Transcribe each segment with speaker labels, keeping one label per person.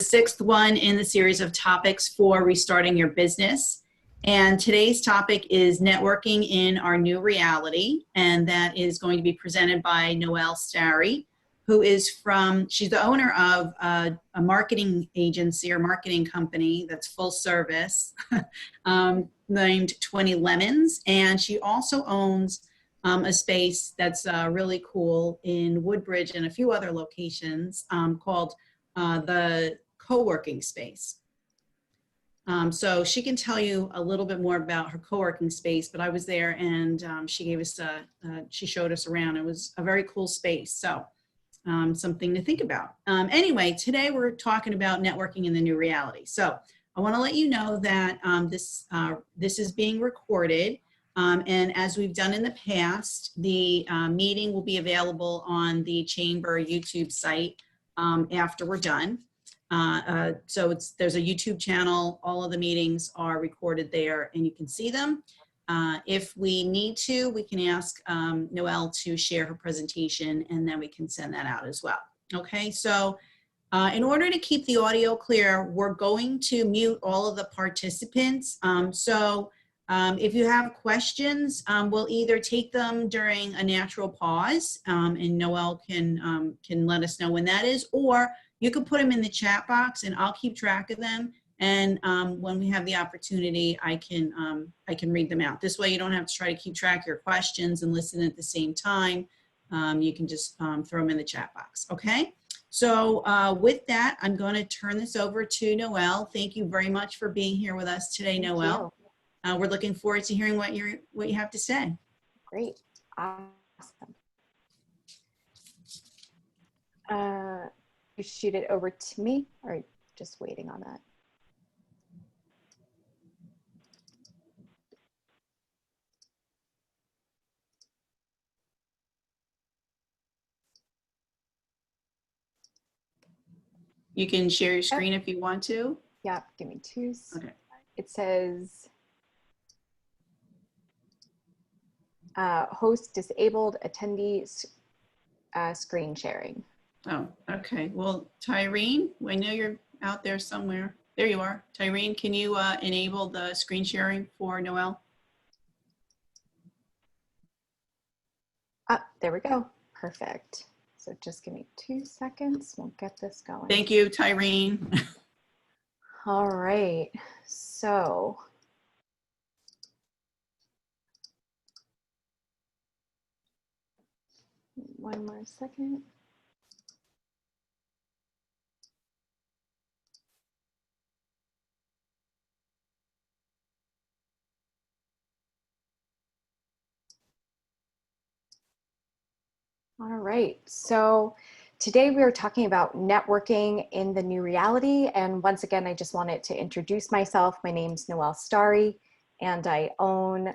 Speaker 1: sixth one in the series of topics for restarting your business. And today's topic is networking in our new reality. And that is going to be presented by Noelle Stary, who is she's the owner of a marketing agency or marketing company that's full service named 20 Lemons. And she also owns a space that's really cool in Woodbridge and a few other locations called the co-working space. So she can tell you a little bit more about her co-working space, but I was there and she gave us she showed us around. It was a very cool space. So something to think about. Anyway, today we're talking about networking in the new reality. So I want to let you know that this is being recorded. And as we've done in the past, the meeting will be available on the Chamber YouTube site after we're done. So there's a YouTube channel. All of the meetings are recorded there and you can see them. If we need to, we can ask Noelle to share her presentation and then we can send that out as well. Okay, so in order to keep the audio clear, we're going to mute all of the participants. If you have questions, we'll either take them during a natural pause and Noelle can let us know when that is, or you can put them in the chat box and I'll keep track of them. And when we have the opportunity, I can read them out. This way you don't have to try to keep track of your questions and listen at the same time. You can just throw them in the chat box, okay? So with that, I'm going to turn this over to Noelle. Thank you very much for being here with us today, Noelle. We're looking forward to hearing what you have to say.
Speaker 2: Great, awesome. You shoot it over to me, or just waiting on that?
Speaker 1: You can share your screen if you want to.
Speaker 2: Yeah, give me two.
Speaker 1: Okay.
Speaker 2: It says, host disabled, attendees screen sharing.
Speaker 1: Oh, okay. Well, Tyrene, I know you're out there somewhere. There you are. Tyrene, can you enable the screen sharing for Noelle?
Speaker 2: There we go. Perfect. So just give me 2 seconds. We'll get this going.
Speaker 1: Thank you, Tyrene.
Speaker 2: All right. So one more second. All right, so today we are talking about networking in the new reality. And once again, I just wanted to introduce myself. My name's Noelle Stary, and I own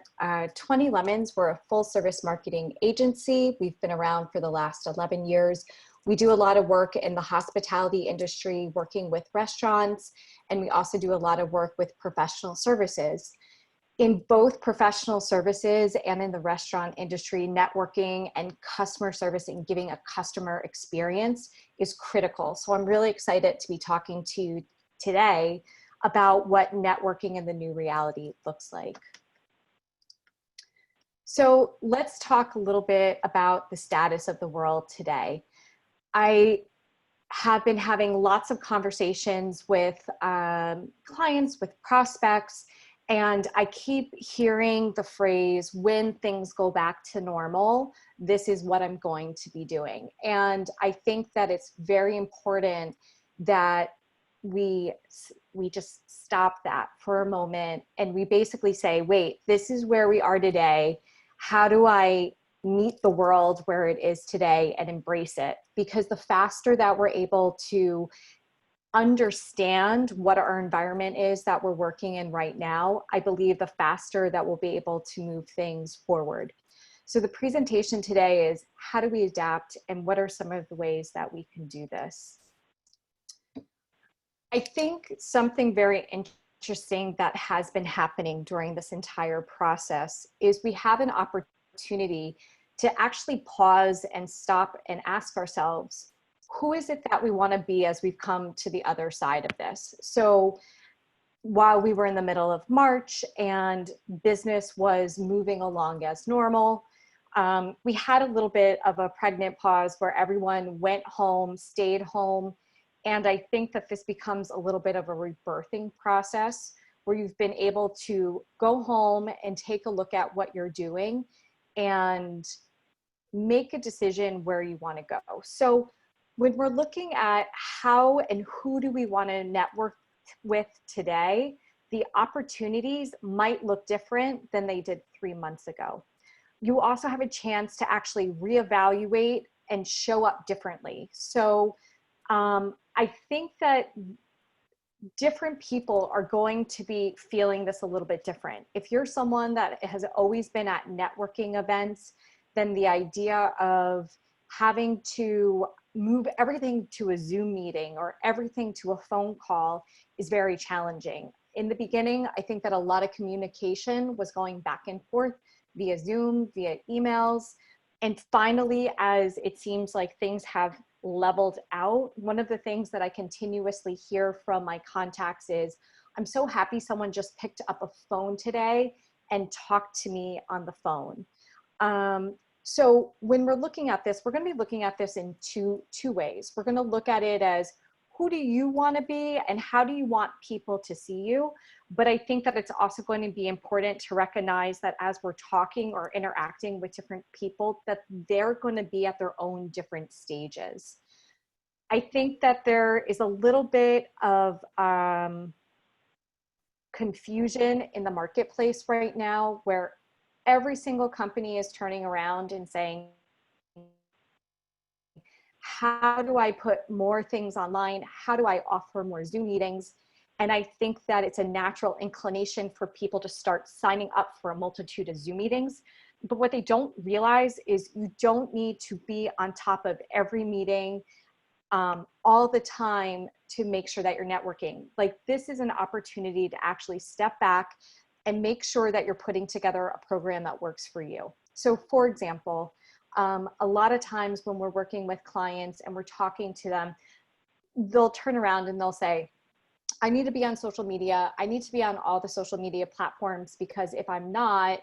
Speaker 2: 20 Lemons. We're a full service marketing agency. We've been around for the last 11 years. We do a lot of work in the hospitality industry, working with restaurants, and we also do a lot of work with professional services. In both professional services and in the restaurant industry, networking and customer service and giving a customer experience is critical. So I'm really excited to be talking to you today about what networking in the new reality looks like. So let's talk a little bit about the status of the world today. I have been having lots of conversations with clients, with prospects, and I keep hearing the phrase, when things go back to normal, this is what I'm going to be doing. And I think that it's very important that we just stop that for a moment and we basically say, wait, this is where we are today. How do I meet the world where it is today and embrace it? Because the faster that we're able to understand what our environment is that we're working in right now, I believe the faster that we'll be able to move things forward. So the presentation today is, how do we adapt and what are some of the ways that we can do this? I think something very interesting that has been happening during this entire process is we have an opportunity to actually pause and stop and ask ourselves who is it that we want to be as we've come to the other side of this? So while we were in the middle of March and business was moving along as normal, we had a little bit of a pregnant pause where everyone went home, stayed home. And I think that this becomes a little bit of a rebirthing process where you've been able to go home and take a look at what you're doing and make a decision where you want to go. So when we're looking at how and who do we want to network with today, the opportunities might look different than they did 3 months ago. You also have a chance to actually reevaluate and show up differently. So I think that different people are going to be feeling this a little bit different. If you're someone that has always been at networking events, then the idea of having to move everything to a Zoom meeting or everything to a phone call is very challenging. In the beginning, I think that a lot of communication was going back and forth via Zoom, via emails. And finally, as it seems like things have leveled out, one of the things that I continuously hear from my contacts is, I'm so happy someone just picked up a phone today and talked to me on the phone. So when we're looking at this, we're going to be looking at this in two ways. We're going to look at it as, who do you want to be and how do you want people to see you? But I think that it's also going to be important to recognize that as we're talking or interacting with different people, that they're going to be at their own different stages. I think that there is a little bit of confusion in the marketplace right now where every single company is turning around and saying, how do I put more things online? How do I offer more Zoom meetings? And I think that it's a natural inclination for people to start signing up for a multitude of Zoom meetings. But what they don't realize is you don't need to be on top of every meeting all the time to make sure that you're networking. Like, this is an opportunity to actually step back and make sure that you're putting together a program that works for you. So for example, a lot of times when we're working with clients and we're talking to them, they'll turn around and they'll say, I need to be on social media. I need to be on all the social media platforms, because if I'm not,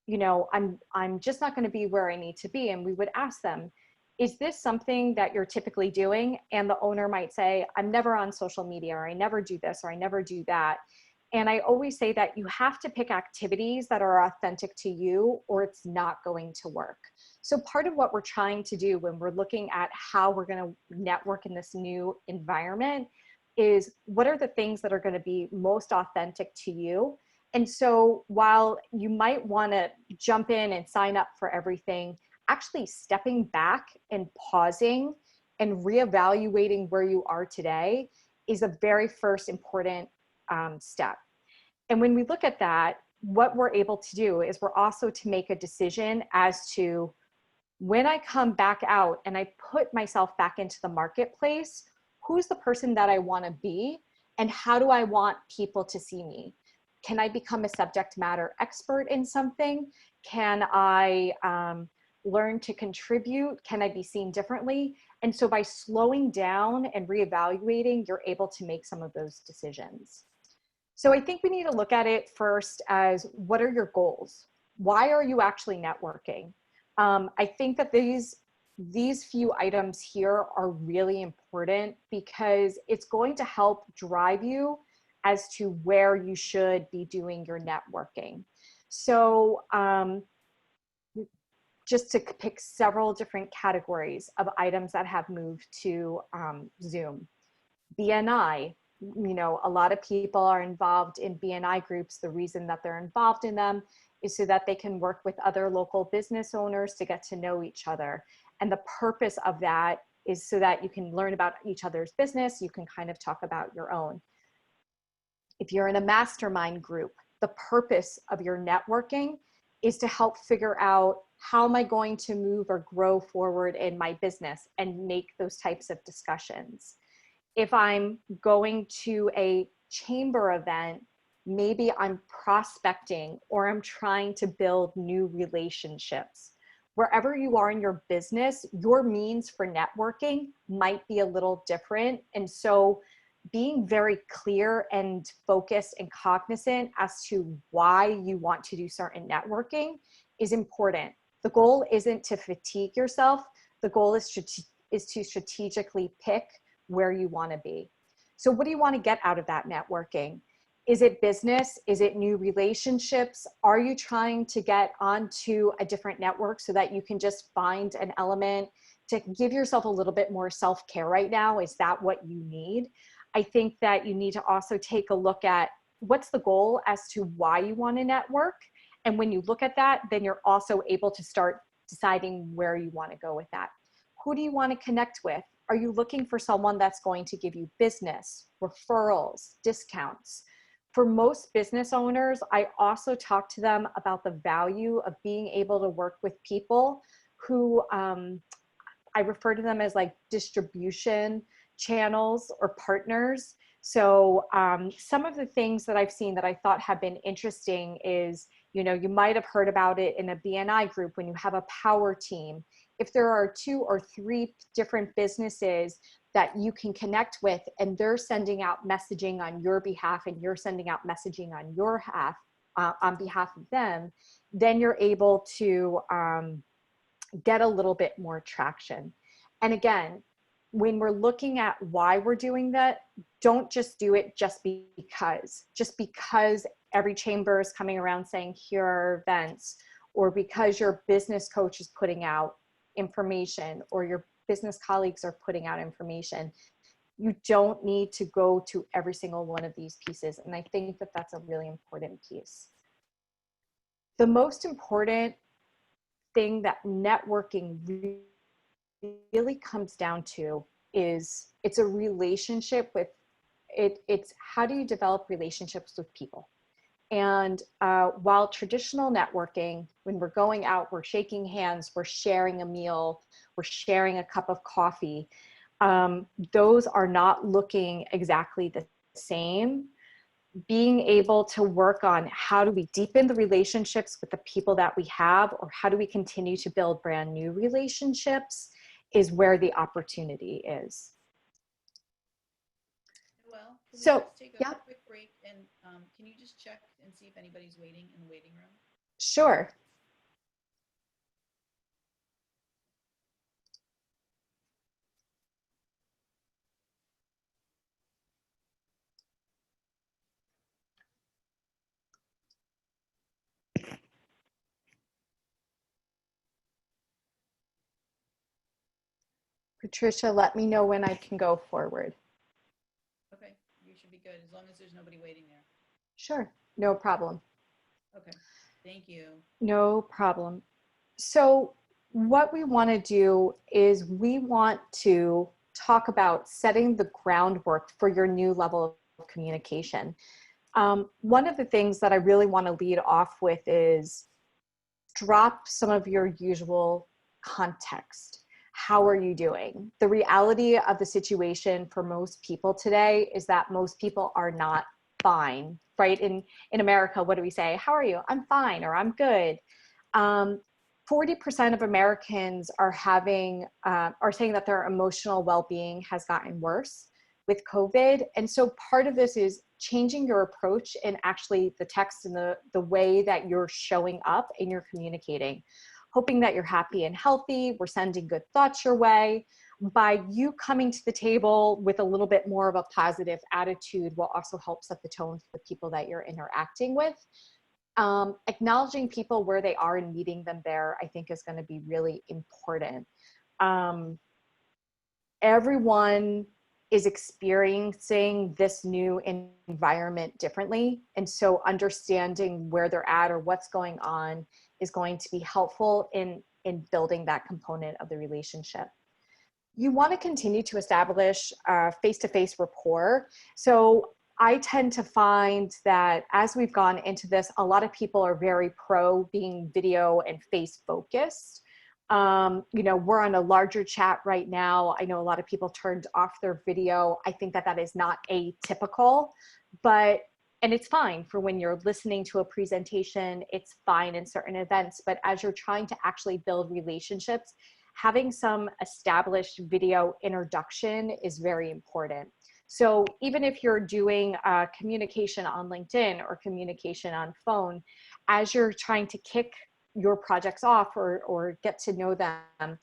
Speaker 2: you know, I'm just not going to be where I need to be. And we would ask them, is this something that you're typically doing? And the owner might say, I'm never on social media, or I never do this, or I never do that. And I always say that you have to pick activities that are authentic to you, or it's not going to work. So part of what we're trying to do when we're looking at how we're going to network in this new environment is, what are the things that are going to be most authentic to you? And so while you might want to jump in and sign up for everything, actually stepping back and pausing and reevaluating where you are today is a very first important step. And when we look at that, what we're able to do is we're also to make a decision as to, when I come back out and I put myself back into the marketplace, who's the person that I want to be and how do I want people to see me? Can I become a subject matter expert in something? Can I learn to contribute? Can I be seen differently? And so by slowing down and reevaluating, you're able to make some of those decisions. So I think we need to look at it first as, what are your goals? Why are you actually networking? I think that these few items here are really important, because it's going to help drive you as to where you should be doing your networking. So just to pick several different categories of items that have moved to Zoom. BNI, you know, a lot of people are involved in BNI groups. The reason that they're involved in them is so that they can work with other local business owners to get to know each other. And the purpose of that is so that you can learn about each other's business. You can kind of talk about your own. If you're in a mastermind group, the purpose of your networking is to help figure out, how am I going to move or grow forward in my business, and make those types of discussions. If I'm going to a chamber event, maybe I'm prospecting or I'm trying to build new relationships. wherever you are in your business, your means for networking might be a little different. And so being very clear and focused and cognizant as to why you want to do certain networking is important. The goal isn't to fatigue yourself. The goal is to strategically pick where you want to be. So what do you want to get out of that networking? Is it business? Is it new relationships? Are you trying to get onto a different network so that you can just find an element to give yourself a little bit more self-care right now? Is that what you need? I think that you need to also take a look at what's the goal as to why you want to network. And when you look at that, then you're also able to start deciding where you want to go with that. Who do you want to connect with? Are you looking for someone that's going to give you business, referrals, discounts? For most business owners, I also talk to them about the value of being able to work with people who I refer to them as like distribution channels or partners. So some of the things that I've seen that I thought have been interesting is, you know, you might have heard about it in a BNI group when you have a power team. If there are 2 or 3 different businesses that you can connect with and they're sending out messaging on your behalf and you're sending out messaging on your behalf, on behalf of them, then you're able to get a little bit more traction. And again, when we're looking at why we're doing that, don't just do it just because every chamber is coming around saying here are events, or because your business coach is putting out information or your business colleagues are putting out information. You don't need to go to every single one of these pieces. And I think that that's a really important piece. The most important thing that networking really comes down to is it's a relationship with it. It's how do you develop relationships with people? And while traditional networking, when we're going out, we're shaking hands, we're sharing a meal, we're sharing a cup of coffee, those are not looking exactly the same. Being able to work on how do we deepen the relationships with the people that we have, or how do we continue to build brand new relationships, is where the opportunity is.
Speaker 1: Well, can we
Speaker 2: So,
Speaker 1: just take a
Speaker 2: yeah,
Speaker 1: quick break and can you just check and see if anybody's waiting in the waiting room?
Speaker 2: sure. Patricia, let me know when I can go forward.
Speaker 1: Okay, you should be good as long as there's nobody waiting there.
Speaker 2: Sure, no problem.
Speaker 1: Okay, thank you.
Speaker 2: No problem. So what we want to do is we want to talk about setting the groundwork for your new level of communication. One of the things that I really want to lead off with is drop some of your usual context. How are you doing? The reality of the situation for most people today is that most people are not fine, right? In America, what do we say? How are you? I'm fine, or I'm good. 40% of Americans are saying that their emotional well-being has gotten worse with COVID. And so part of this is changing your approach and actually the text and the way that you're showing up and you're communicating, hoping that you're happy and healthy. We're sending good thoughts your way. By you coming to the table with a little bit more of a positive attitude will also help set the tone for the people that you're interacting with. Acknowledging people where they are and meeting them there, I think, is going to be really important. Everyone is experiencing this new environment differently. And so understanding where they're at or what's going on is going to be helpful in building that component of the relationship. You want to continue to establish face-to-face rapport. So I tend to find that as we've gone into this, a lot of people are very pro being video and face focused. We're on a larger chat right now. I know a lot of people turned off their video. I think that that is not atypical, but And it's fine for when you're listening to a presentation, it's fine in certain events, but as you're trying to actually build relationships, having some established video introduction is very important. So even if you're doing communication on LinkedIn or communication on phone, as you're trying to kick your projects off or get to know them,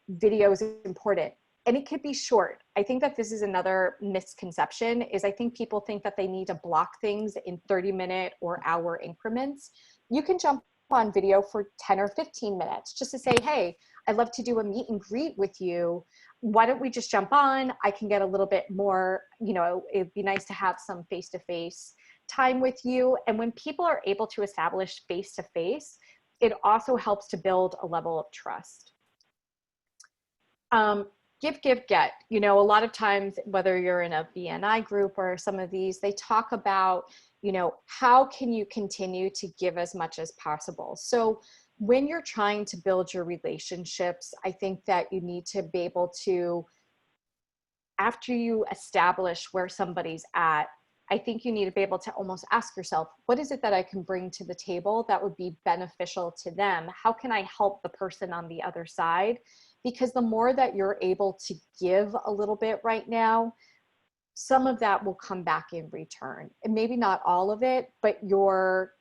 Speaker 2: video is important. And it could be short. I think that this is another misconception is I think people think that they need to block things in 30-minute or hour increments. You can jump on video for 10 or 15 minutes just to say, hey, I'd love to do a meet and greet with you. Why don't we just jump on? I can get a little bit more, you know, it'd be nice to have some face-to-face time with you. And when people are able to establish face-to-face, it also helps to build a level of trust. Give, give, get. You know, a lot of times, whether you're in a BNI group or some of these, they talk about, you know, how can you continue to give as much as possible? So when you're trying to build your relationships, I think that you need to be able to, after you establish where somebody's at, I think you need to be able to almost ask yourself, what is it that I can bring to the table that would be beneficial to them? How can I help the person on the other side? Because the more that you're able to give a little bit right now, some of that will come back in return. And maybe not all of it, but you're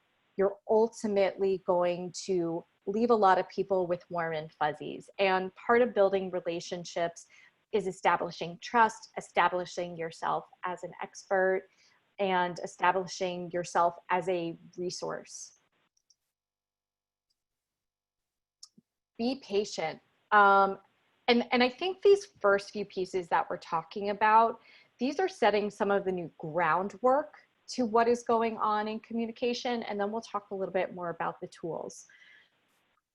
Speaker 2: ultimately going to leave a lot of people with warm and fuzzies. And part of building relationships is establishing trust, establishing yourself as an expert, and establishing yourself as a resource. Be patient. And I think these first few pieces that we're talking about, these are setting some of the new groundwork to what is going on in communication. And then we'll talk a little bit more about the tools.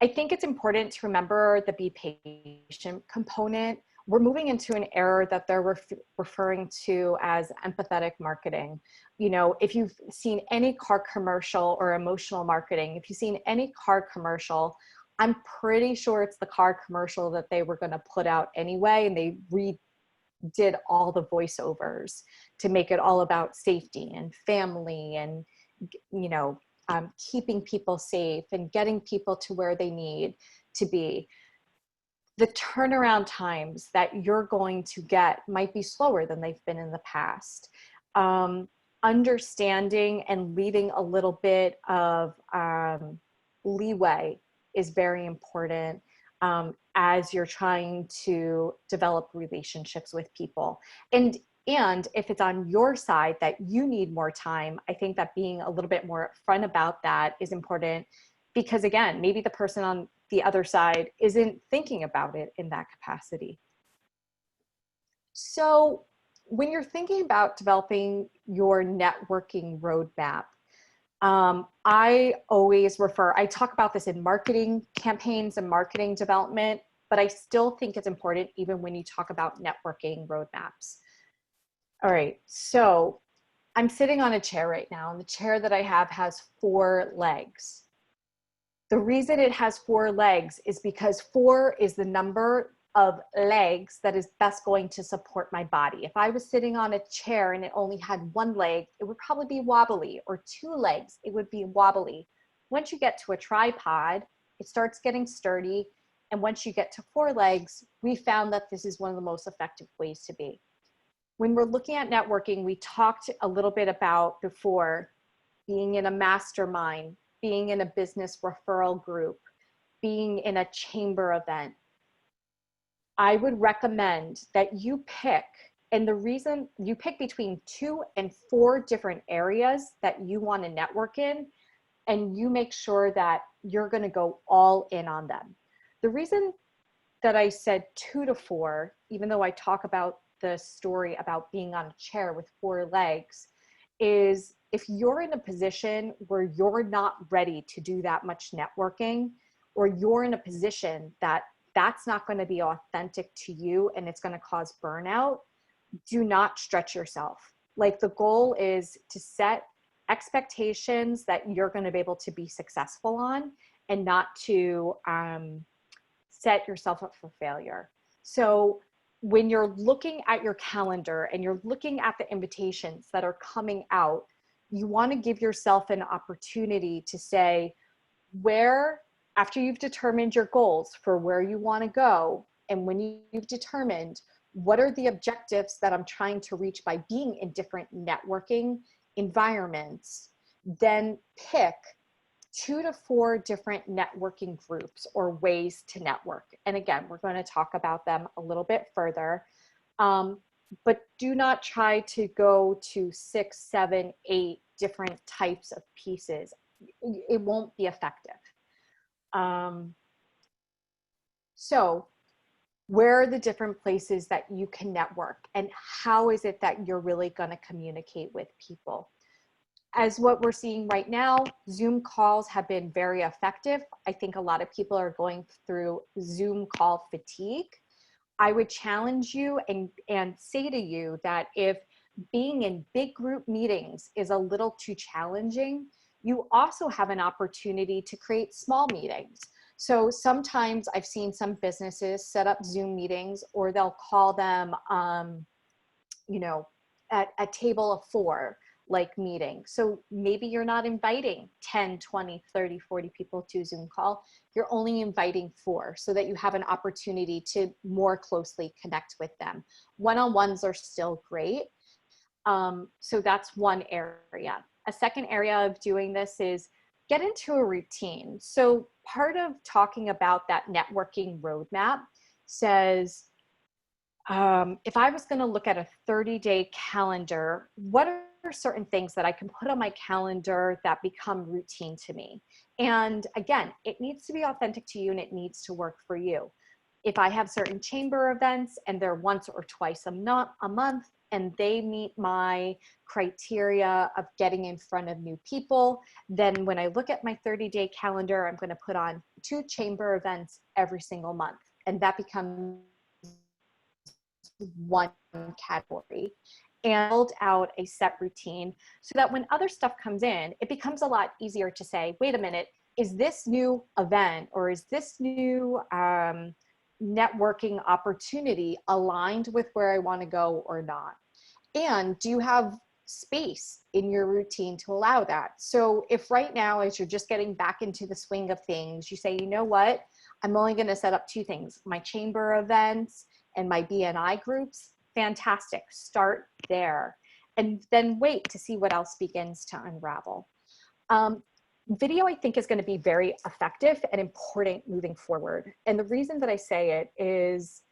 Speaker 2: I think it's important to remember the be patient component. We're moving into an era that they're referring to as empathetic marketing. You know, if you've seen any car commercial or emotional marketing, if you've seen any car commercial, I'm pretty sure it's the car commercial that they were going to put out anyway, and they redid all the voiceovers to make it all about safety and family and, you know, keeping people safe and getting people to where they need to be. The turnaround times that you're going to get might be slower than they've been in the past. Understanding and leaving a little bit of leeway is very important as you're trying to develop relationships with people. And if it's on your side that you need more time, I think that being a little bit more upfront about that is important, because again, maybe the person on the other side isn't thinking about it in that capacity. So when you're thinking about developing your networking roadmap, I always I talk about this in marketing campaigns and marketing development, but I still think it's important even when you talk about networking roadmaps. All right, so I'm sitting on a chair right now, and the chair that I have has 4 legs. The reason it has 4 legs is because 4 is the number of legs that is best going to support my body. If I was sitting on a chair and it only had 1 leg, it would probably be wobbly, or 2 legs, it would be wobbly. Once you get to a tripod, it starts getting sturdy. And once you get to 4 legs, we found that this is one of the most effective ways to be. When we're looking at networking, we talked a little bit about before being in a mastermind, being in a business referral group, being in a chamber event. I would recommend that you pick, and the reason you pick between 2 and 4 different areas that you want to network in, and you make sure that you're going to go all in on them. The reason that I said 2 to 4, even though I talk about the story about being on a chair with 4 legs, is if you're in a position where you're not ready to do that much networking, or you're in a position that that's not going to be authentic to you and it's going to cause burnout, do not stretch yourself. Like, the goal is to set expectations that you're going to be able to be successful on, and not to set yourself up for failure. So when you're looking at your calendar and you're looking at the invitations that are coming out, you want to give yourself an opportunity to say, where, after you've determined your goals for where you want to go, and when you've determined what are the objectives that I'm trying to reach by being in different networking environments, then pick 2 to 4 different networking groups or ways to network. And again, we're going to talk about them a little bit further. But do not try to go to 6, 7, 8 different types of pieces. It won't be effective. So where are the different places that you can network, and how is it that you're really going to communicate with people? As what we're seeing right now, Zoom calls have been very effective. I think a lot of people are going through Zoom call fatigue. I would challenge you and say to you that if being in big group meetings is a little too challenging, you also have an opportunity to create small meetings. So sometimes I've seen some businesses set up Zoom meetings, or they'll call them, you know, at a table of 4 like meeting. So maybe you're not inviting 10, 20, 30, 40 people to a Zoom call. You're only inviting 4 so that you have an opportunity to more closely connect with them. One-on-ones are still great. So that's one area. A second area of doing this is get into a routine. So part of talking about that networking roadmap says, if I was going to look at a 30-day calendar, what are certain things that I can put on my calendar that become routine to me? And again, it needs to be authentic to you and it needs to work for you. If I have certain chamber events and they're once or twice a month, and they meet my criteria of getting in front of new people, then when I look at my 30-day calendar, I'm going to put on 2 chamber events every single month. And that becomes one category, and build out a set routine so that when other stuff comes in, it becomes a lot easier to say, wait a minute, is this new event or is this new networking opportunity aligned with where I want to go or not? And do you have space in your routine to allow that? So if right now, as you're just getting back into the swing of things, you say, you know what, I'm only going to set up 2 things, my chamber events and my BNI groups, fantastic. Start there. And then wait to see what else begins to unravel. Video, I think, is going to be very effective and important moving forward. And the reason that I say it is,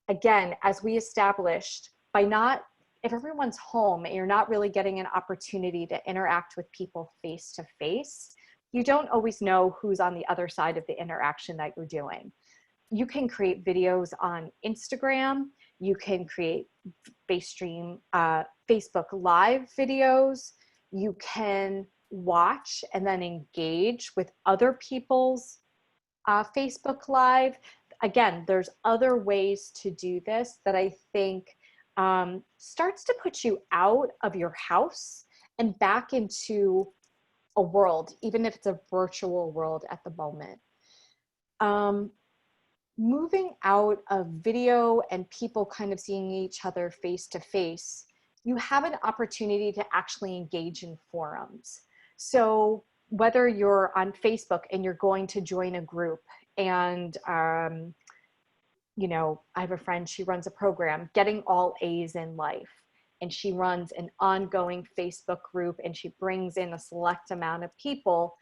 Speaker 2: again, as we established, if everyone's home and you're not really getting an opportunity to interact with people face to face, you don't always know who's on the other side of the interaction that you're doing. You can create videos on Instagram. You can create Facebook Live videos. You can watch and then engage with other people's Facebook Live. Again, there's other ways to do this that I think starts to put you out of your house and back into a world, even if it's a virtual world at the moment. Moving out of video and people kind of seeing each other face to face, you have an opportunity to actually engage in forums. So whether you're on Facebook and you're going to join a group and, you know, I have a friend, she runs a program, Getting All A's in Life. And she runs an ongoing Facebook group and she brings in a select amount of people.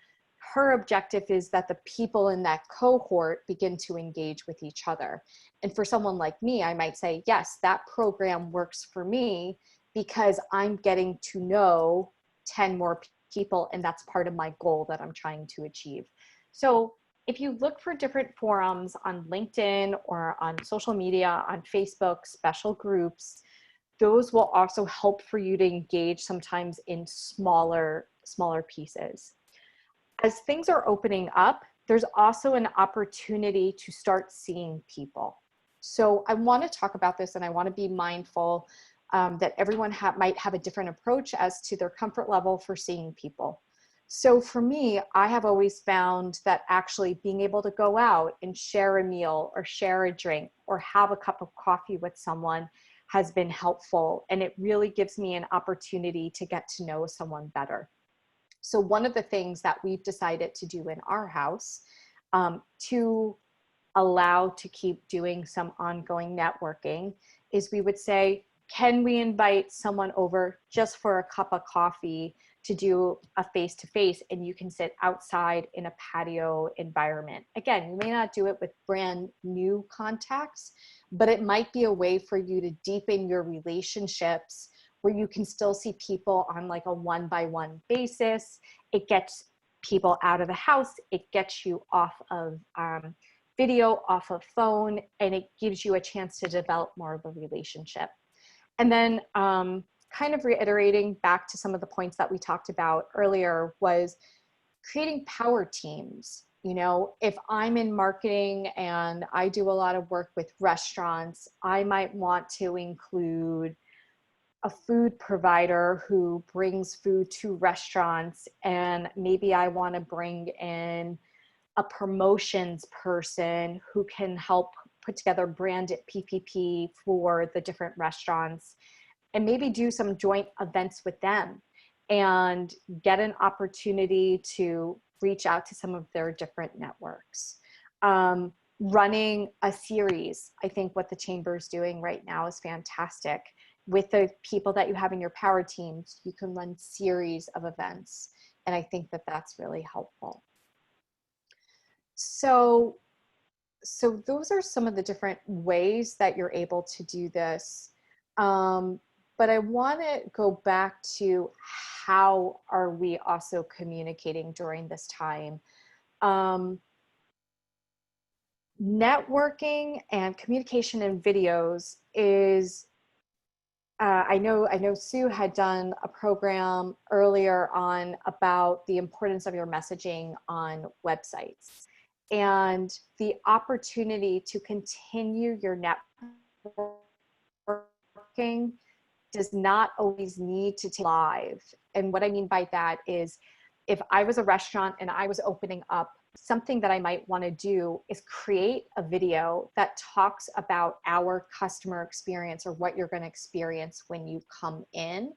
Speaker 2: Her objective is that the people in that cohort begin to engage with each other. And for someone like me, I might say, yes, that program works for me because I'm getting to know 10 more people, and that's part of my goal that I'm trying to achieve. So if you look for different forums on LinkedIn or on social media, on Facebook, special groups, those will also help for you to engage sometimes in smaller pieces. As things are opening up, there's also an opportunity to start seeing people. So I want to talk about this, and I want to be mindful that everyone might have a different approach as to their comfort level for seeing people. So for me, I have always found that actually being able to go out and share a meal or share a drink or have a cup of coffee with someone has been helpful, and it really gives me an opportunity to get to know someone better. So one of the things that we've decided to do in our house, to allow to keep doing some ongoing networking, is we would say, can we invite someone over just for a cup of coffee to do a face-to-face, and you can sit outside in a patio environment. Again, you may not do it with brand new contacts, but it might be a way for you to deepen your relationships where you can still see people on like a one-by-one basis. It gets people out of the house. It gets you off of video, off of phone, and it gives you a chance to develop more of a relationship. And then kind of reiterating back to some of the points that we talked about earlier was creating power teams. You know, if I'm in marketing and I do a lot of work with restaurants, I might want to include a food provider who brings food to restaurants, and maybe I want to bring in a promotions person who can help put together branded PPP for the different restaurants, and maybe do some joint events with them and get an opportunity to reach out to some of their different networks. Running a series, I think what the chamber is doing right now is fantastic. With the people that you have in your power teams, you can run series of events. And I think that that's really helpful. So those are some of the different ways that you're able to do this. But I want to go back to how are we also communicating during this time? Networking and communication in videos is, I know Sue had done a program earlier on about the importance of your messaging on websites, and the opportunity to continue your networking does not always need to take live. And what I mean by that is, if I was a restaurant and I was opening up, something that I might want to do is create a video that talks about our customer experience, or what you're going to experience when you come in.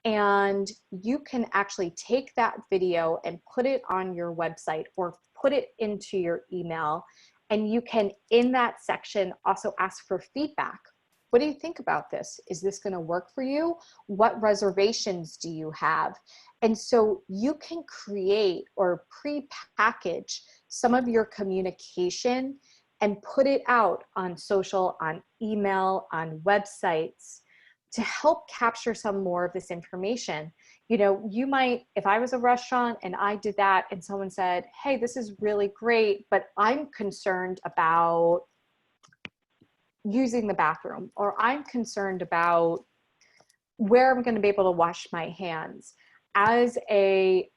Speaker 2: And you can actually take that video and put it on your website or put it into your email. And you can, in that section, also ask for feedback. What do you think about this? Is this going to work for you? What reservations do you have? And so you can create or pre-package some of your communication and put it out on social, on email, on websites to help capture some more of this information. You know, you might, if I was a restaurant and I did that and someone said, hey, this is really great, but I'm concerned about using the bathroom, or I'm concerned about where I'm going to be able to wash my hands. As a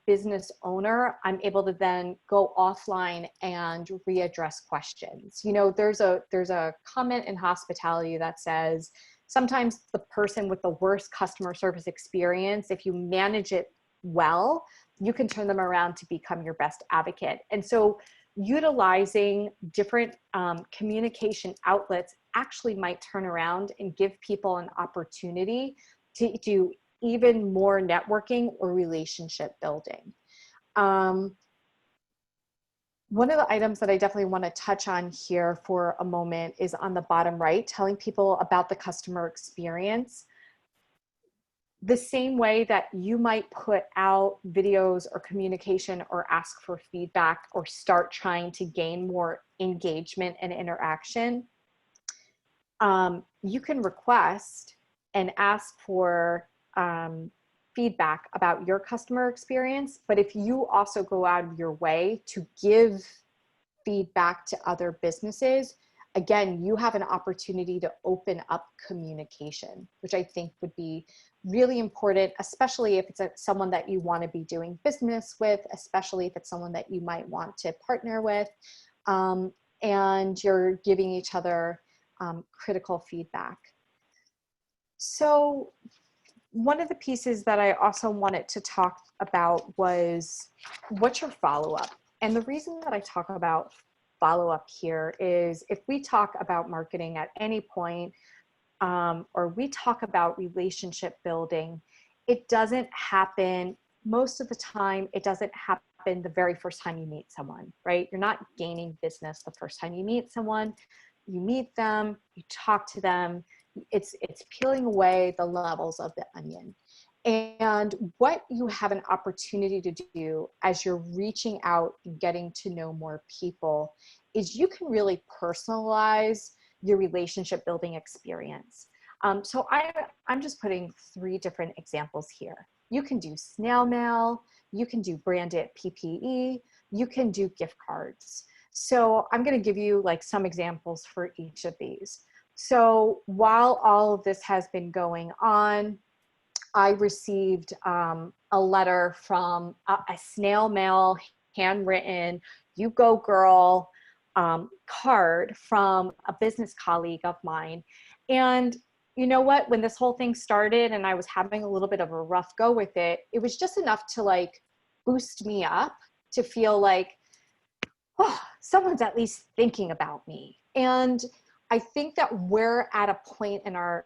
Speaker 2: business owner, I'm able to then go offline and readdress questions. You know, there's a comment in hospitality that says, sometimes the person with the worst customer service experience, if you manage it well, you can turn them around to become your best advocate. And so utilizing different communication outlets actually might turn around and give people an opportunity to do even more networking or relationship building. One of the items that I definitely want to touch on here for a moment is on the bottom right, telling people about the customer experience. The same way that you might put out videos or communication or ask for feedback or start trying to gain more engagement and interaction, you can request and ask for feedback about your customer experience. But if you also go out of your way to give feedback to other businesses, again, you have an opportunity to open up communication, which I think would be really important, especially if it's someone that you want to be doing business with, especially if it's someone that you might want to partner with, and you're giving each other critical feedback. So one of the pieces that I also wanted to talk about was, what's your follow-up? And the reason that I talk about follow-up here is, if we talk about marketing at any point, or we talk about relationship building, it doesn't happen most of the time. It doesn't happen the very first time you meet someone, right? You're not gaining business the first time you meet someone. You meet them, you talk to them. It's peeling away the levels of the onion. And what you have an opportunity to do as you're reaching out and getting to know more people is you can really personalize your relationship building experience. I'm just putting 3 different examples here. You can do snail mail, you can do branded PPE, you can do gift cards. So I'm going to give you like some examples for each of these. So while all of this has been going on, I received a letter from a snail mail, handwritten, "You go girl" card from a business colleague of mine. And you know what? When this whole thing started and I was having a little bit of a rough go with it, it was just enough to like boost me up to feel like, oh, someone's at least thinking about me. And I think that we're at a point in our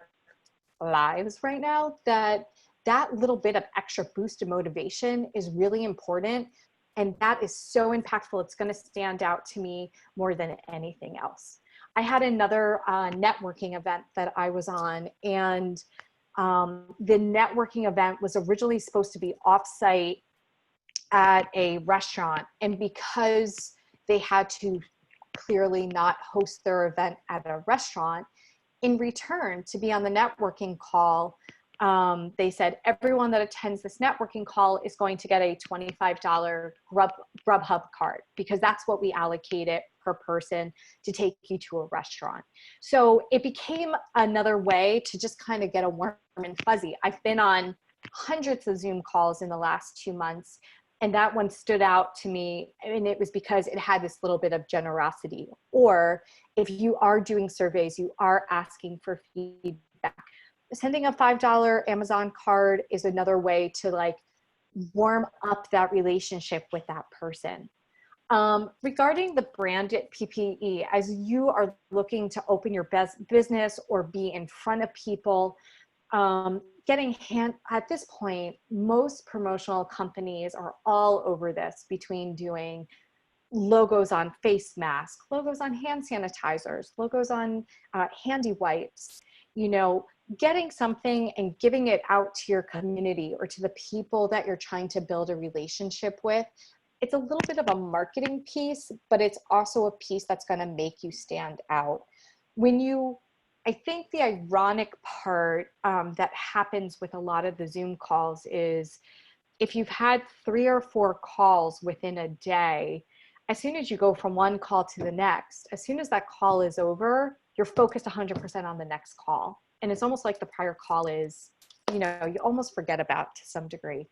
Speaker 2: lives right now that that little bit of extra boost of motivation is really important. And that is so impactful. It's going to stand out to me more than anything else. I had another networking event that I was on, and the networking event was originally supposed to be offsite at a restaurant. And because they had to clearly not host their event at a restaurant, in return to be on the networking call, they said everyone that attends this networking call is going to get a $25 Grubhub card, because that's what we allocated per person to take you to a restaurant. So it became another way to just kind of get a warm and fuzzy. I've been on hundreds of Zoom calls in the last 2 months, and that one stood out to me. And it was because it had this little bit of generosity. Or if you are doing surveys, you are asking for feedback. Sending a $5 Amazon card is another way to like warm up that relationship with that person. Regarding the branded PPE, as you are looking to open your business or be in front of people, at this point, most promotional companies are all over this, between doing logos on face masks, logos on hand sanitizers, logos on handy wipes, getting something and giving it out to your community or to the people that you're trying to build a relationship with. It's a little bit of a marketing piece, but it's also a piece that's going to make you stand out. I think the ironic part that happens with a lot of the Zoom calls is if you've had 3 or 4 calls within a day, as soon as you go from one call to the next, as soon as that call is over, you're focused 100% on the next call. And it's almost like the prior call is, you almost forget about to some degree.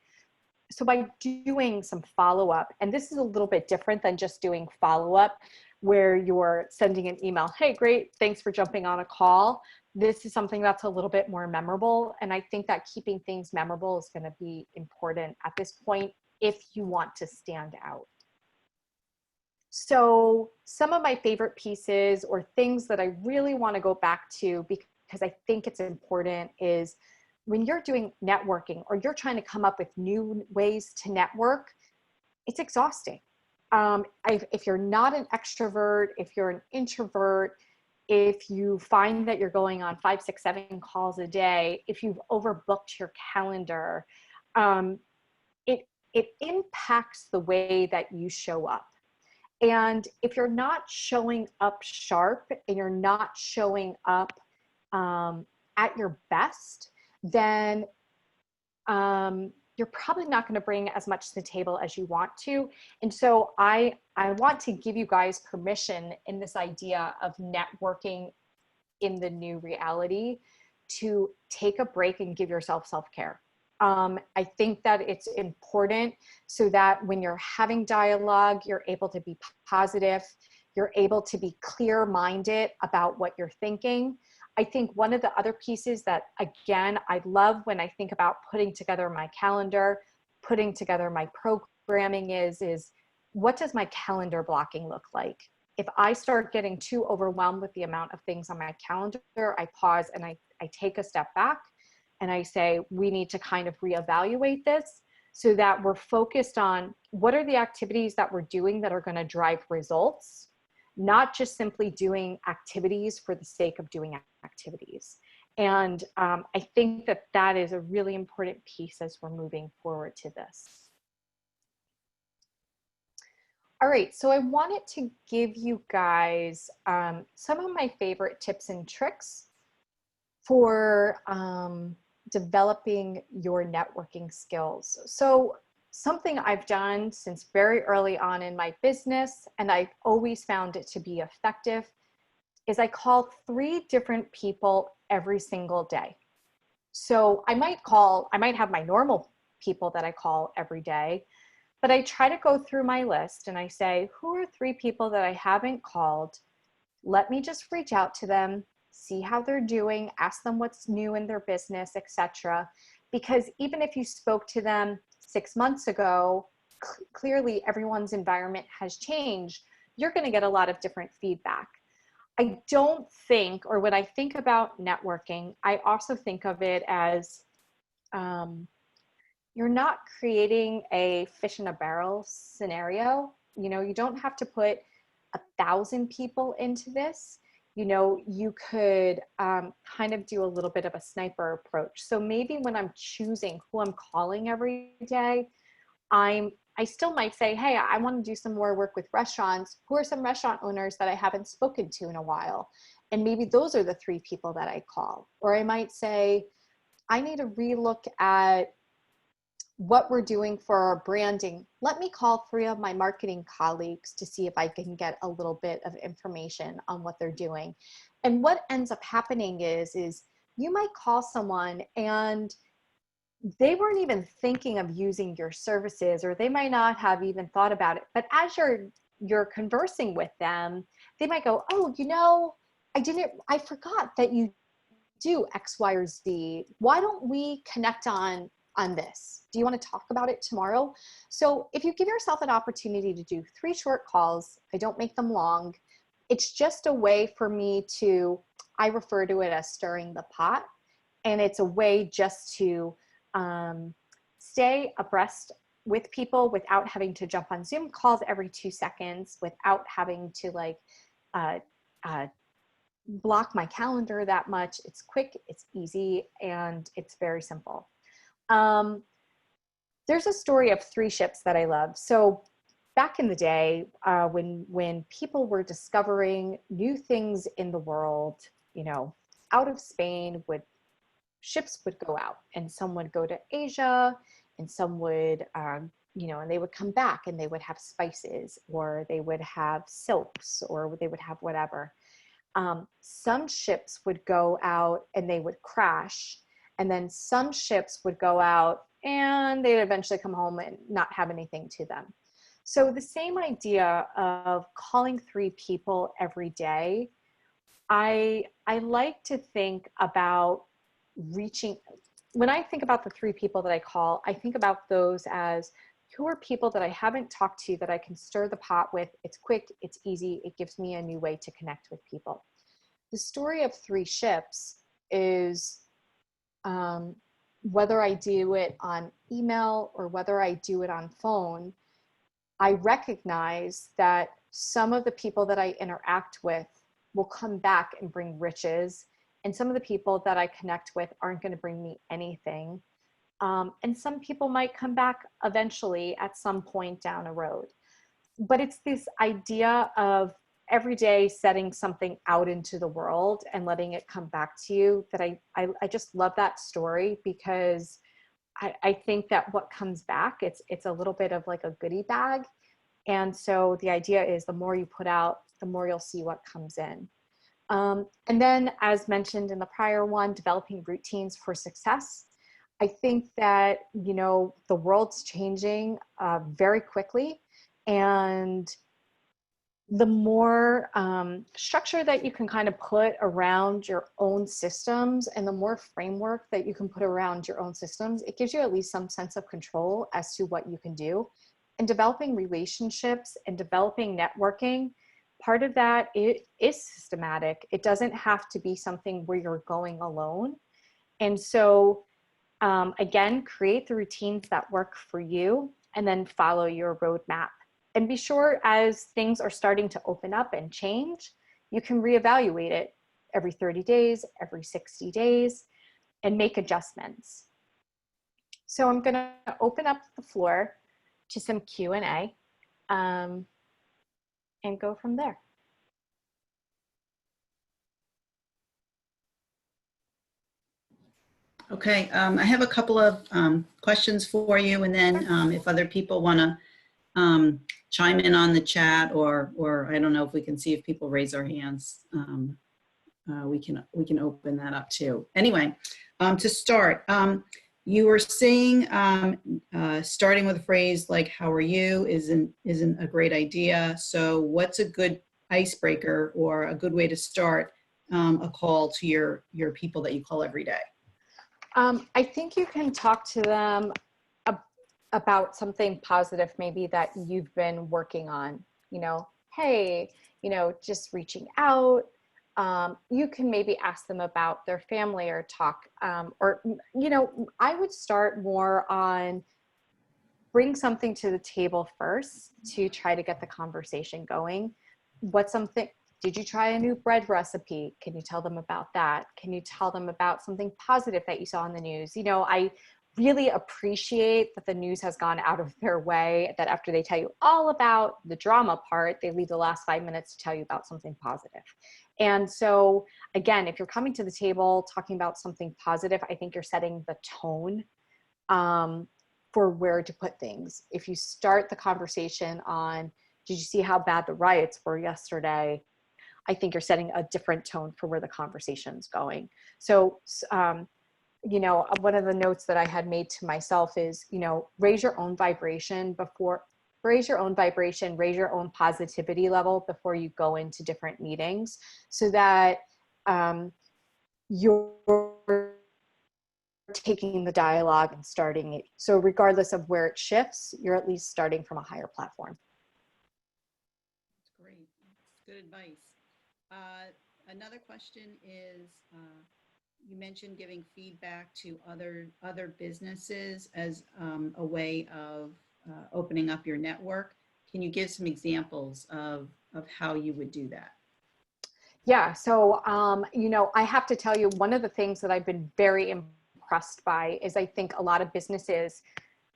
Speaker 2: So by doing some follow-up, and this is a little bit different than just doing follow-up, where you're sending an email, "Hey, great, thanks for jumping on a call." This is something that's a little bit more memorable. And I think that keeping things memorable is going to be important at this point if you want to stand out. So some of my favorite pieces or things that I really want to go back to, because I think it's important, is when you're doing networking or you're trying to come up with new ways to network, it's exhausting. If you're not an extrovert, if you're an introvert, if you find that you're going on 5, 6, 7 calls a day, if you've overbooked your calendar, it impacts the way that you show up. And if you're not showing up sharp and you're not showing up at your best, then you're probably not going to bring as much to the table as you want to. And so I want to give you guys permission in this idea of networking in the new reality to take a break and give yourself self-care. I think that it's important so that when you're having dialogue, you're able to be positive, you're able to be clear-minded about what you're thinking. I think one of the other pieces that, again, I love when I think about putting together my calendar, putting together my programming is what does my calendar blocking look like? If I start getting too overwhelmed with the amount of things on my calendar, I pause and I I take a step back and I say, we need to kind of reevaluate this so that we're focused on what are the activities that we're doing that are going to drive results, not just simply doing activities for the sake of doing activities. And I think that that is a really important piece as we're moving forward to this. All right, so I wanted to give you guys some of my favorite tips and tricks for developing your networking skills. So something I've done since very early on in my business, and I've always found it to be effective, is I call 3 different people every single day. So I might have my normal people that I call every day, but I try to go through my list and I say, who are 3 people that I haven't called? Let me just reach out to them, see how they're doing, ask them what's new in their business, etc. Because even if you spoke to them 6 months ago, clearly everyone's environment has changed. You're going to get a lot of different feedback. I don't think, or when I think about networking, I also think of it as you're not creating a fish in a barrel scenario. You know, you don't have to put 1,000 people into this. You know, you could kind of do a little bit of a sniper approach. So maybe when I'm choosing who I'm calling every day, I still might say, hey, I want to do some more work with restaurants. Who are some restaurant owners that I haven't spoken to in a while? And maybe those are the 3 people that I call. Or I might say, I need to relook at what we're doing for our branding. Let me call 3 of my marketing colleagues to see if I can get a little bit of information on what they're doing. And what ends up happening is you might call someone and they weren't even thinking of using your services, or they might not have even thought about it. But as you're conversing with them, they might go, oh, you know, I forgot that you do X, Y, or Z. Why don't we connect on this? Do you want to talk about it tomorrow? So if you give yourself an opportunity to do 3 short calls, I don't make them long. It's just a way for me to, I refer to it as stirring the pot. And it's a way just to stay abreast with people without having to jump on Zoom calls every 2 seconds, without having to like block my calendar that much. It's quick, it's easy, and it's very simple. There's a story of 3 ships that I love. So back in the day, when people were discovering new things in the world, you know, out of Spain, ships would go out, and some would go to Asia, and some would, you know, and they would come back and they would have spices, or they would have silks, or they would have whatever. Some ships would go out and they would crash, and then some ships would go out and they'd eventually come home and not have anything to them. So the same idea of calling 3 people every day, I like to think about reaching, when I think about the 3 people that I call, I think about those as, who are people that I haven't talked to that I can stir the pot with? It's quick, it's easy, it gives me a new way to connect with people. The story of 3 ships is whether I do it on email or whether I do it on phone, I recognize that some of the people that I interact with will come back and bring riches, and some of the people that I connect with aren't going to bring me anything. And some people might come back eventually at some point down the road. But it's this idea of every day setting something out into the world and letting it come back to you, that I just love that story, because I think that what comes back, it's a little bit of like a goodie bag. And so the idea is the more you put out, the more you'll see what comes in. And then, as mentioned in the prior one, developing routines for success. I think that, you know, the world's changing very quickly, and the more structure that you can kind of put around your own systems, and the more framework that you can put around your own systems, it gives you at least some sense of control as to what you can do. And developing relationships and developing networking, part of that it is systematic. It doesn't have to be something where you're going alone. And so, again, create the routines that work for you and then follow your roadmap. And be sure as things are starting to open up and change, you can reevaluate it every 30 days, every 60 days, and make adjustments. So I'm going to open up the floor to some Q&A, and go from there.
Speaker 1: Okay, I have a couple of questions for you, and then if other people want to chime in on the chat, or I don't know if we can see if people raise their hands, we can open that up too. Anyway, to start, you were saying starting with a phrase like "How are you?" isn't a great idea. So, what's a good icebreaker or a good way to start a call to your people that you call every day?
Speaker 2: I think you can talk to them about something positive, maybe that you've been working on. You know, hey, just reaching out. You can maybe ask them about their family or talk, or, I would start more on bring something to the table first to try to get the conversation going. Did you try a new bread recipe? Can you tell them about that? Can you tell them about something positive that you saw in the news? I really appreciate that the news has gone out of their way, that after they tell you all about the drama part, they leave the last 5 minutes to tell you about something positive. And so, again, if you're coming to the table talking about something positive, I think you're setting the tone for where to put things. If you start the conversation on, did you see how bad the riots were yesterday? I think you're setting a different tone for where the conversation's going. So, one of the notes that I had made to myself is, raise your own vibration, raise your own positivity level before you go into different meetings, so that you're taking the dialogue and starting it. So regardless of where it shifts, you're at least starting from a higher platform.
Speaker 1: That's great. That's good advice. Another question is, you mentioned giving feedback to other businesses as a way of opening up your network. Can you give some examples of how you would do that?
Speaker 2: Yeah. So, I have to tell you, one of the things that I've been very impressed by is I think a lot of businesses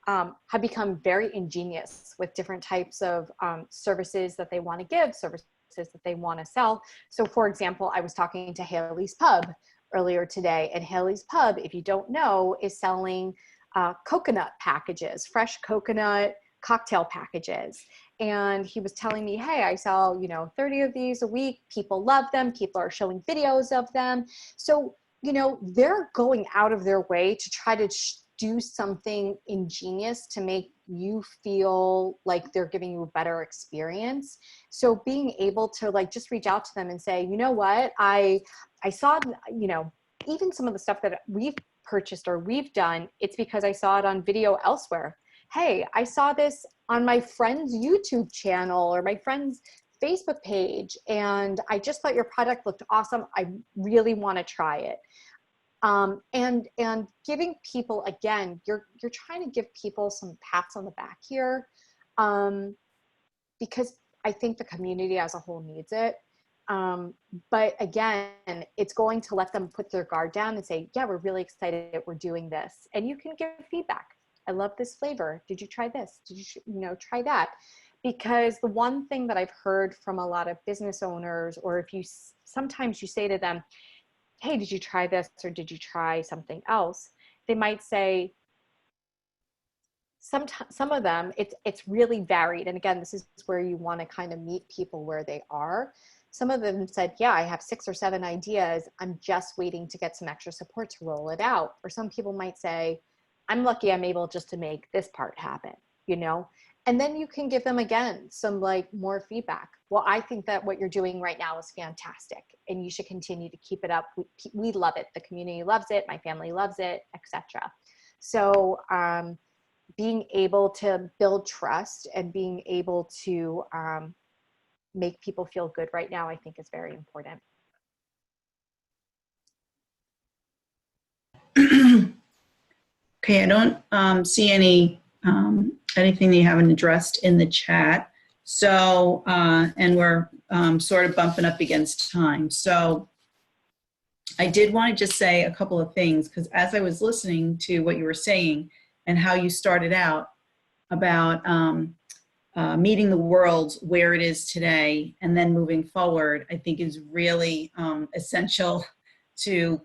Speaker 2: have become very ingenious with different types of services that they want to give, services that they want to sell. So, for example, I was talking to Haley's Pub earlier today, and Haley's Pub, if you don't know, is selling coconut packages, fresh coconut cocktail packages. And he was telling me, hey, I sell, 30 of these a week. People love them. People are showing videos of them. So, they're going out of their way to try to do something ingenious to make you feel like they're giving you a better experience. So being able to just reach out to them and say, you know what, I saw, even some of the stuff that we've purchased or we've done, it's because I saw it on video elsewhere. Hey, I saw this on my friend's YouTube channel or my friend's Facebook page, and I just thought your product looked awesome. I really want to try it. And giving people, again, you're trying to give people some pats on the back here, because I think the community as a whole needs it. But again, it's going to let them put their guard down and say, yeah, we're really excited we're doing this. And you can give feedback. I love this flavor. Did you try this? Did you try that? Because the one thing that I've heard from a lot of business owners, or if you sometimes you say to them, hey, did you try this or did you try something else? They might say, some of them, it's really varied. And again, this is where you want to kind of meet people where they are. Some of them said, yeah, I have 6 or 7 ideas. I'm just waiting to get some extra support to roll it out. Or some people might say, I'm lucky I'm able just to make this part happen, And then you can give them, again, some more feedback. Well, I think that what you're doing right now is fantastic and you should continue to keep it up. We love it. The community loves it. My family loves it, etc. So being able to build trust and being able to make people feel good right now, I think is very important.
Speaker 1: Okay, I don't see anything that you haven't addressed in the chat. So, and we're sort of bumping up against time. So I did want to just say a couple of things, because as I was listening to what you were saying and how you started out about meeting the world where it is today and then moving forward, I think is really essential to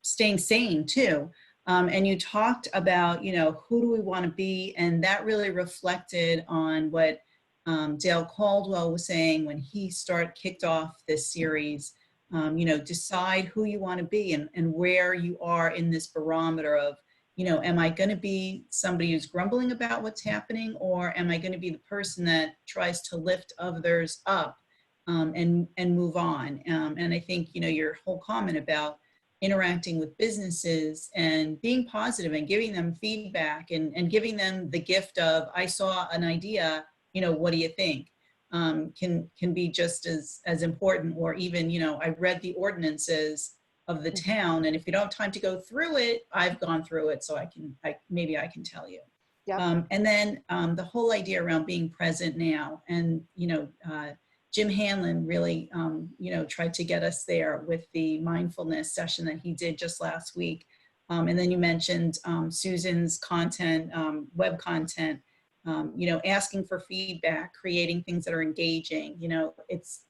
Speaker 1: staying sane too. And you talked about, who do we want to be? And that really reflected on what Dale Caldwell was saying when he kicked off this series. Decide who you want to be and where you are in this barometer of, am I going to be somebody who's grumbling about what's happening, or am I going to be the person that tries to lift others up and move on? And I think, your whole comment about interacting with businesses and being positive and giving them feedback and giving them the gift of, I saw an idea, what do you think? Can be just as important, or even, I read the ordinances of the town, and if you don't have time to go through it, I've gone through it, so maybe I can tell you.
Speaker 2: Yep.
Speaker 1: And then the whole idea around being present now, and Jim Hanlon really tried to get us there with the mindfulness session that he did just last week. And then you mentioned Susan's content, web content, asking for feedback, creating things that are engaging. It's,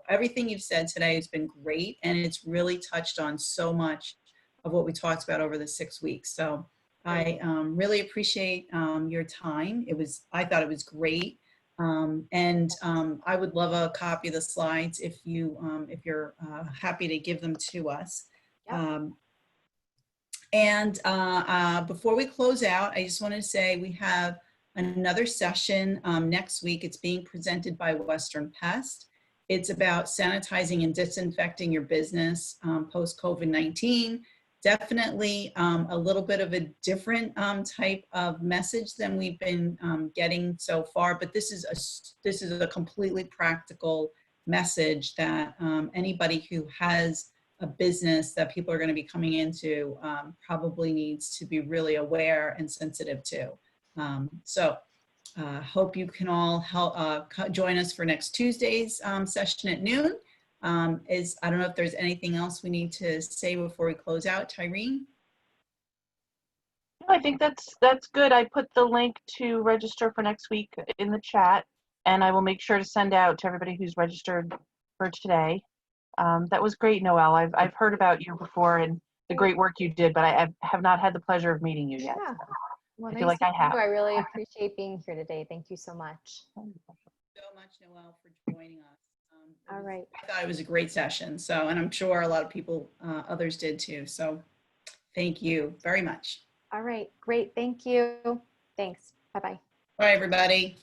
Speaker 1: everything you've said today has been great, and it's really touched on so much of what we talked about over the 6 weeks. So I really appreciate your time. I thought it was great. And I would love a copy of the slides if you're happy to give them to us.
Speaker 2: Yep.
Speaker 1: And before we close out, I just want to say we have another session next week. It's being presented by Western Pest. It's about sanitizing and disinfecting your business post-COVID-19. Definitely a little bit of a different type of message than we've been getting so far, but this is a completely practical message that anybody who has a business that people are going to be coming into probably needs to be really aware and sensitive to. So hope you can all join us for next Tuesday's session at noon. I don't know if there's anything else we need to say before we close out. Tyreen?
Speaker 3: No, I think that's good. I put the link to register for next week in the chat, and I will make sure to send out to everybody who's registered for today. That was great, Noelle. I've heard about you before and the great work you did, but I have not had the pleasure of meeting you yet.
Speaker 2: Yeah. Well,
Speaker 3: I feel like I have.
Speaker 2: I really appreciate being here today. Thank you so much.
Speaker 1: So much, Noelle, for joining us.
Speaker 2: All right.
Speaker 1: I thought it was a great session. So, and I'm sure a lot of people, others did too. So thank you very much.
Speaker 2: All right. Great. Thank you. Thanks. Bye-bye.
Speaker 1: Bye, everybody.